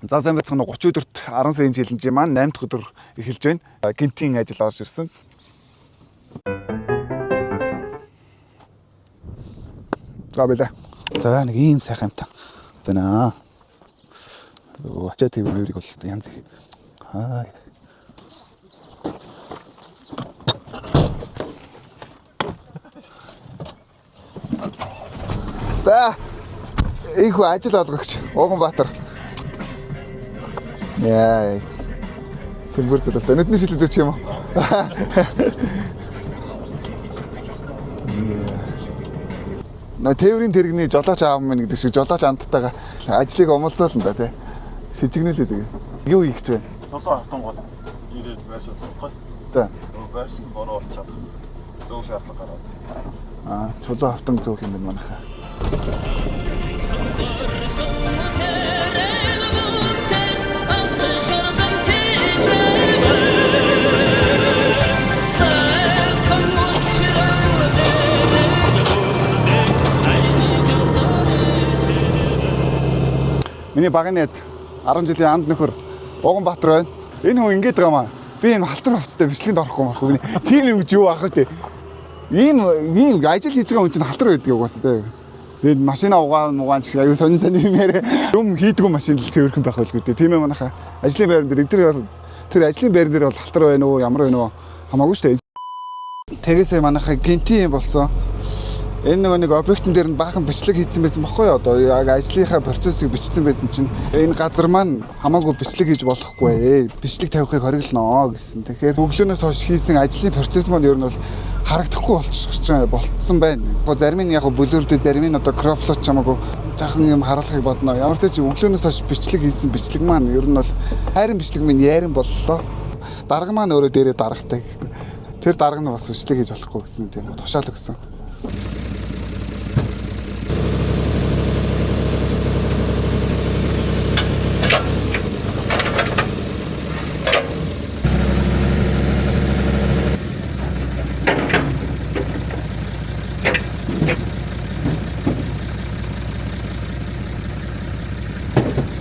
За сайн байцгаана 30 өдөрт 10 сая хилэнж маань 8 дахь өдөр эхэлж байна. Гинтийн ажил орж ирсэн. За билээ. За нэг ийм сайхан юмтай байна. Ачаа тийм өөрийг бол өстой янз. За их ажил олгогч Уганбаатар. Яа. Сэлбэр зэлэлтэй. Нүдний шилэн зөч юм уу? На тээврийн тэрэгний жолооч аав минь гэдэг шиг жолооч амттайгаа ажлыг омолцоолно да тий. Шижигнэлээ тэгээ. Юу хийх гэж вэ? Жолоо автан гол ирээд байршуулсан байхгүй. За. Байршил бороо олчаад зөв шаардлага гараад. Чулуу автан зөөх юм байна манайхаа. Миний багын найз 10 жилийн анд нөхөр Уганбаатар байна. Энэ хүн ингэж байгаа маа. Би энэ халтар хувцастай бичлэгэнд орохгүй мархгүй. Тийм юм гэж юу аах вэ? Ийм ажил хийж байгаа хүн чинь халтар байдаг угаасаа заа. Тэгээд машина угаан ч аюу сонин юм яриа. Юм хийдгүү машин л цэвэрхэн байх байлгүй дээ. Тийм ээ манайхаа. Ажлын байран дээр тэр ажлын байран дээр бол халтар байна уу, ямар байна уу хамаагүй шүү дээ. Тэгээсээ манайхаа гинти болсон. Энэ нэг объектын дээр нь баахан бичлэг хийсэн байсан баггүй юу? Одоо яг ажлынхаа процессыг бичсэн байсан чинь энэ газар маань хамаагүй бичлэг хийж болохгүй. Бичлэг тавихыг хориглоно гэсэн. Тэгэхээр өглөөнөөс хойш хийсэн ажлын процесс маань ер нь бол харагдахгүй болцсон байна. Зарим нь яг бүлүүрдээ, зарим нь одоо кроплоч хамаагүй жаахан юм харуулахыг бодно. Ямар ч ч өглөөнөөс хойш бичлэг хийсэн бичлэг маань ер нь бол хайрын бичлэг минь яарин боллоо. Дарга маань өөрөө дээрээ даргатай. Тэр дарга нь бас бичлэг хийж болохгүй гэсэн тийм тушаал өгсөн.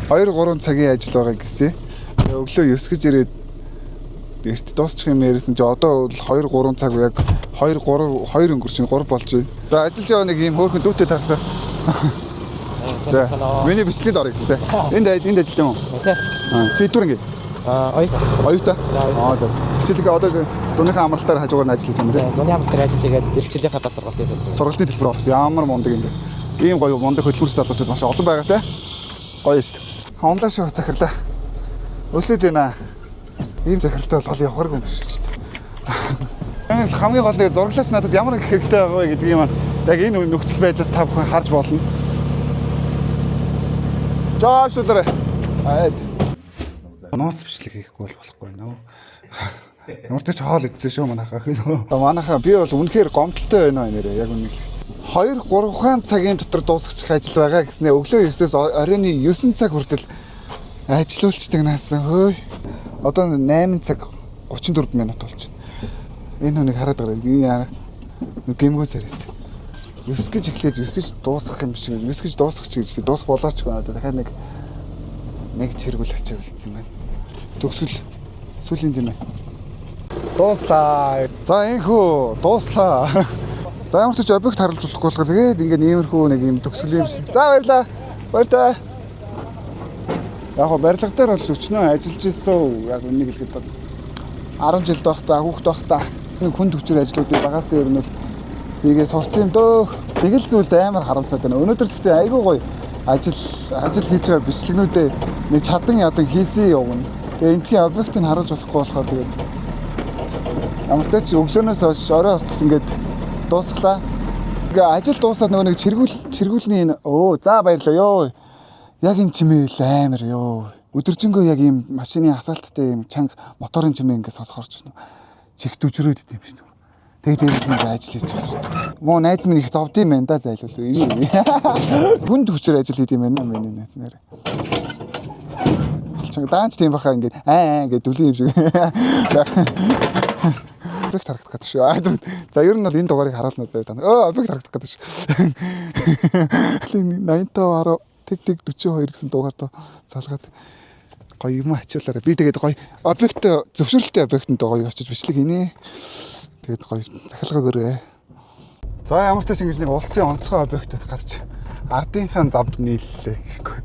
Хоёр 3 цагийн ажил байгаа гэсэн. Өглөө 9 гэж ирээд эрт дуусчих юм ярисан чи одоо бол 2 3 цаг яг 2 өнгөрч 3 болж байна. За ажиллаж байгаа нэг ийм хөөрхөн дүүтэй тарсан. За миний бичлэгэнд орё гэлээ. Энд ажиллаж юм уу? Тий. Чи дүүр ингэ. Оюута. За. Бичлэгээ одоо зуныхаа амралтаар хажуугаар нь ажиллаж байна тий. Зуны амралтаар ажиллагээд эрхчлэлийнхаа сургалтын төлбөр. Сургалтын төлбөр авах. Ямар мундаг юм бэ? Ийм гоё мундаг хөдөлмөрч залуучууд маш олон байгаасаа. Гоё шүү дээ. Хонлоо шүү захирлаа. Өсөд байна. Ийм захиралтай бол явахаргүй юм шиг шүү дээ. Энэ хамгийн гол нь зураглаас надад ямар их хэрэгтэй байгаа вэ гэдгийг маань яг энэ нөхцөл байдлаас та бүхэн харж болно. Жаашуулаарай. Ноц бичлэг хийхгүй болохгүй нөө. Ямар ч хаал идсэн шүү манайхаа. Манайхаа би бол үнэхээр гомдолтой байна нэрээ яг үнэ. 2-3 цагийн дотор дуусгачих ажил байгаа гэснээр өглөө 9-өөс оройн 9 цаг хүртэл ажиллаулцдаг наасан хөөе. Одоо 8 цаг 34 минут болж байна. Энэ хүнийг хараад байгаа. Би яа гэмгүү царайт. 9 гэж эхлээд 9 гэж дуусгах юм шиг 9 гэж дуусгах гэж дуусах болоочгүй надад дахиад нэг чиргүүл ачаа үлдсэн байна. Төгсгөл сүлийн тийм ээ. Дууслаа. За энхүү дууслаа. За ямар ч объект харуулж болохгүй тэгээд ингээд иймэрхүү нэг юм төгсгөл юм шиг. За баярлаа. Баярлаа. Яг барилга дээр бол өчнөө ажиллаж ирсэн яг үнийг хэлэхэд 10 жил доохта хүүхэд доохта нэг хүн төвчөр ажлууд багаас ер нь бол ийгээ сурцсан юм дөө. Тэгэл зүйлд амар харамсаад байна. Өнөөдөр гэхдээ айгүй гоё ажил хийж байгаа бичлэгнүүдээ нэг чадан хийсэн явна. Тэгээ энтхийн объектыг харуулж болохгүй болохоор тэгээд ямар ч ч өглөөнөөс хойш орой хотол ингээд дуусглаа. Ингээ ажил дуусаад нөгөө нэг чиргүүлний за баярлаа ёо. Яг энэ чимээл амар ёо. Өдөржингөө яг ийм машины асфальттай ийм чанга моторын чимээ ингээ сонсохорч байна. Чих дүжрөөд идэм шүү дээ. Тэгээд дээрээс нь ажил хийж байгаа шүү. Муу найз минь их зовд юм байна да зайлвал. Хүн төвчөр ажил хийд юм байна миний найз нэр. Чанга даанч тийм баха ингээ ингээ дүлийн юм шиг. Объект харагдах гэдэг шүү. За ер нь бол энэ дугаарыг харуулна заяа та нар. Объект харагдах гэдэг шүү. 85 10 тэг 42 гэсэн дугаар доо залгаад гоё юм ачаалаарай. Би тэгээд гоё объект зөвшөөрөлтэй объектанд гоё очиж бичлэг хийнэ. Тэгээд гоё захилгааг өрөө. За ямар ч ингэж нэг улсын онцгой объектоос гарч ардынхаа замд нийллээ гэхгүй.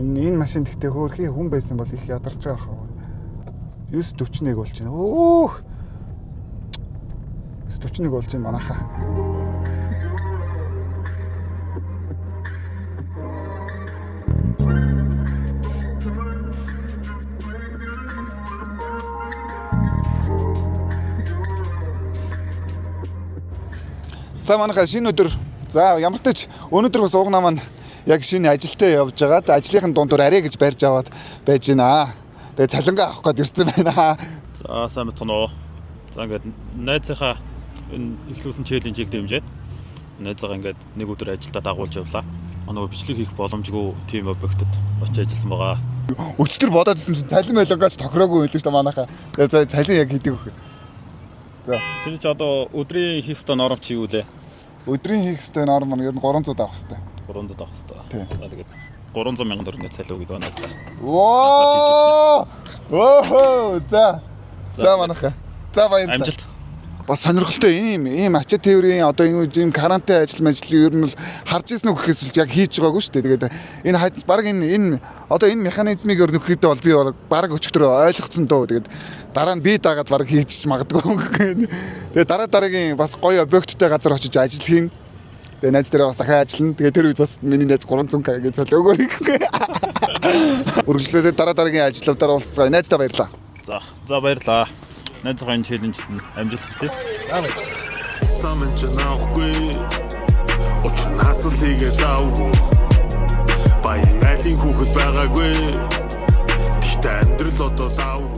Энэ машин гэхдээ хөөрхий хүн байсан бол их ядарч байгаа хаа. 941 болж байна. Өөх. 941 болж байна манайхаа. За манайхаа шинэ өдөр. За ямар ч тач өнөөдөр бас уугнаа маань яг шинэ ажилтаа явж байгаад ажлынхын дундуур арай гэж барьж аваад байж байна. Тэгээ цалингаа авах гээд ирсэн байна. За сайн байна уу. За ингээд найзынхаа энэ ихлүүлсэн челленжийг дэмжиж найзаагаа ингээд нэг өдөр ажилдаа дагуулж явлаа. Нөгөө бичлэг хийх боломжгүй тим объектэд очиж ажилласан байгаа. Өчтөр бодоод ирсэн чинь цалин байлангаас тохироогүй байлээ шүү дээ манайхаа. Тэгээ цалин яг хийдэг вэ? За Тэр чи одоо өдрийн хийх ёстой норм чи юу лээ? өдрийн хийх ёстой норм нь ер нь 300 авах ёстой. 300 авах ёстой. Тийм. Тэгээд 300 мянган төгрөг ингээд цалин өгöd байна аа. Оо! Оо! За манайхаа. За баярлалаа. Амжилт. Бас сонирхолтой ийм ачаа тээврийн одоо ийм карантин ажил ер нь бол харж ирсэн үг гэхээс яг хийж байгаагүй шүү дээ. Тэгээд энэ баг энэ одоо энэ механизмыг өрнөхөдөө бол би баг өчигдөр ойлгоцсон дөө. Тэгээд дараа нь би дагаад баг хийж магадгүй. Тэгээд дараагийн бас гоё объекттэй газар очиж ажил хийн. Тэгээд найз дээр бас дахиад ажиллана. Тэгээд тэр үед бас миний найз 300k гэж цалин өгөөрэй. Үргэлжлүүлээд дараагийн ажлуудаар уулзгаа. Найздаа баярлаа. За баярлаа. Найзынхаа энэ челленжт амжилт хүсье. Самэн ч наахгүй очнаас л хийгээд авгүй баян айлын хүүхэд байгаагүй тэгтээ амьдрал одоо давгүй